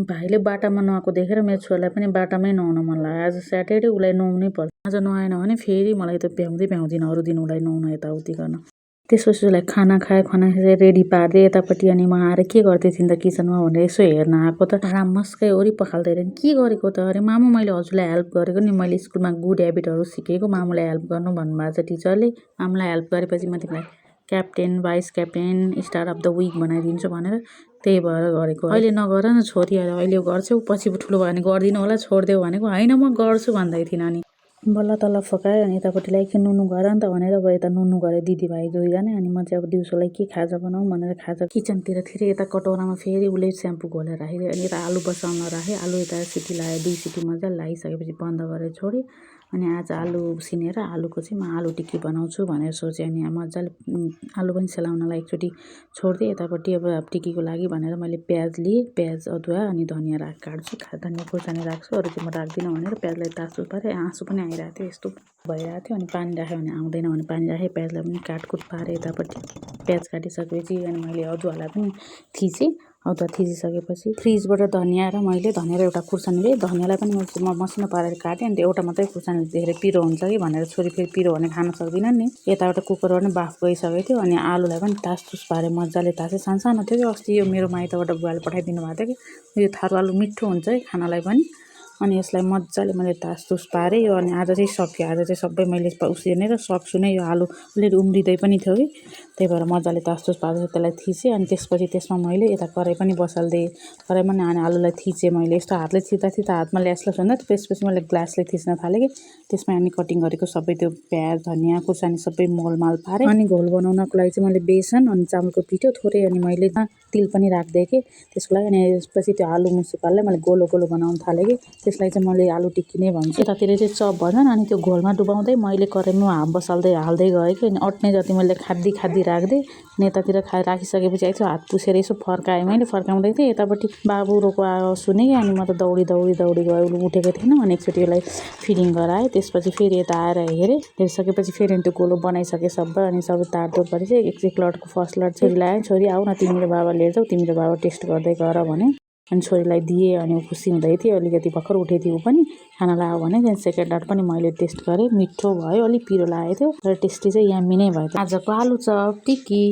भाइले बाटामा नुहाएको देखेर मेरो छोरालाई पनि बाटामै नुहाउन मन लाग्यो। आज स्याटरडे उसलाई नुहाउनै पर्छ। आज नुहाएन भने फेरि मलाई त भ्याउँदिन अरू दिन उसलाई नुहाउन यताउति गर्न। त्यसपछि उसलाई खाना खाए रेडी पार्दै यतापट्टि अनि म आएर के गर्दै थिइन् त किचनमा भनेर यसो हेर्न आएको त रामस्कै वरि पखाल्दै रहेन्। के गरेको त अरे मामु मैले हजुरलाई हेल्प गरेको नि, मैले स्कुलमा गुड हेबिटहरू सिकेको, मामुलाई हेल्प गर्नु भन्नुभएको छ टिचरले। मामुलाई हेल्प गरेपछि म तिमीलाई captain vice captain star of the week बनाइदिन्छु भनेर त्यही भएर गरेको। अहिले नगर न छोरी, अहिले गर्छौ पछि ठुलो भयो भने गर्दिनँ होला छोडिदेऊ भनेको। होइन म गर्छु भन्दै थिइन्। अनि बल्ल तल्ल फकायो अनि यतापट्टि एकछिन नुनु गर नि त भनेर अब यता नुनु गरे दिदीभाइ दुईजना। अनि म चाहिँ अब दिउँसोलाई के खाजा बनाऊँ भनेर खाजा किचनतिर थिएँ। यता कटौरामा फेरि उसले स्याम्पू घोलेर राखिदियो। अनि यता आलु बसाउन राखेँ। आलु यता सिटी लगायो, 2 सिटी मजाले लागिसकेपछि बन्द गरेर छोडेँ। अनि आज आलु उसिनेर आलुको चाहिँ म आलु टिक्की बनाउँछु भनेर सोचेँ। अनि मजाले आलु पनि सेलाउनलाई एकचोटि छोडिदिएँ। यतापट्टि अब टिक्कीको लागि भनेर मैले प्याज लिएँ, प्याज अदुवा अनि धनियाँ काट्छु, धनियाँ खुर्सानी राख्छु, अरू चाहिँ म राख्दिनँ भनेर प्याजलाई तासु पारेँ। आँसु पनि आइरहेको थियो, यस्तो भइरहेको थियो। अनि पानी राख्यो भने आउँदैन भने पानी राखेँ। प्याजलाई पनि काटकुट पारेँ। यतापट्टि प्याज काटिसकेपछि अनि मैले अदुवालाई पनि थिचेँ। अदुवा थिचिसकेपछि फ्रिजबाट धनियाँ र एउटा खुर्सानी लिएँ। धनियाँलाई पनि म मसिनो पारेर काटेँ। अनि एउटा मात्रै खुर्सानी धेरै पिरो हुन्छ कि भनेर छोरी फेरि पिरो भने खान सक्दिनँ नि। यताबाट कुकरबाट पनि बाफ गइसकेको थियो। अनि आलुलाई पनि तासतुस पारेँ, मजाले तासेँ। सानो थियो कि अस्ति यो मेरो माइतबाट बुवाले पठाइदिनु भएको थियो कि यो थारु आलु मिठो हुन्छ है खानालाई पनि। अनि यसलाई मजाले मैले तासतुस पारेँ। यो अनि आज चाहिँ सक्यो। आज चाहिँ सबै मैले उसिनेर सक्छु नै। यो आलु अलिअलि उम्रिँदै पनि थियो कि त्यही भएर मजाले तासतुस पारेर त्यसलाई थिचेँ। अनि त्यसपछि त्यसमा मैले यता कराई पनि बसालिदिएँ। कराईमा नि अनि आलुलाई थिचेँ मैले। यस्तो हातले थिच्दा हातमा ल्यासल्यास हुँदा त्यसपछि मैले ग्लासले थिच्न थालेँ कि त्यसमा अनि कटिङ गरेको सबै त्यो प्याज धनियाँ खुर्सानी सबै मोलमाल पारेँ। अनि घोल बनाउनको लागि चाहिँ मैले बेसन अनि चामलको पिठो थोरै अनि मैले तिल पनि राख्दै कि त्यसको लागि। अनि त्यसपछि त्यो आलु मुसुकालाई मैले गोलो गोलो बनाउन थालेँ कि त्यसलाई चाहिँ मैले आलु टिक्की नै भन्छु। यतातिर चाहिँ चप भन्छन्। अनि त्यो घोलमा डुबाउँदै मैले कराईमा हाल्दै गएँ कि अनि अट्ने जति मैले खाद्दी राख्दै अनि यतातिर राखिसकेपछि आइसो हात पुसेर यसो फर्काएँ। मैले फर्काउँदै थिएँ। यतापट्टि बाबु रोको आवाज सुनेँ कि अनि म त दौडी गएँ। उसले उठेको थिएन। अनि एकचोटि यसलाई फिडिङ गराएँ। त्यसपछि फेरि यता आएर हेरिसकेपछि फेरि त्यो गोलो बनाइसकेँ सबै। अनि सबै तारतोर गरेपछि एक लटको फर्स्ट लट छोरीलाई आएँ। छोरी आऊ न तिमी र बाबा लिएर जाऊ, तिमी र बाबा टेस्ट गर्दै गर भने। अनि छोरीलाई दिएँ। अनि ऊ खुसी हुँदै थियो। अलिकति भर्खर उठेको थियो ऊ पनि खाना लगायो भने। त्यहाँदेखि सेकेन्ड लट पनि मैले टेस्ट गरेँ। मिठो भयो, अलिक पिरो लागेको थियो तर टेस्टी चाहिँ यम्मी नै भयो। आजको आलु चप टिक्की।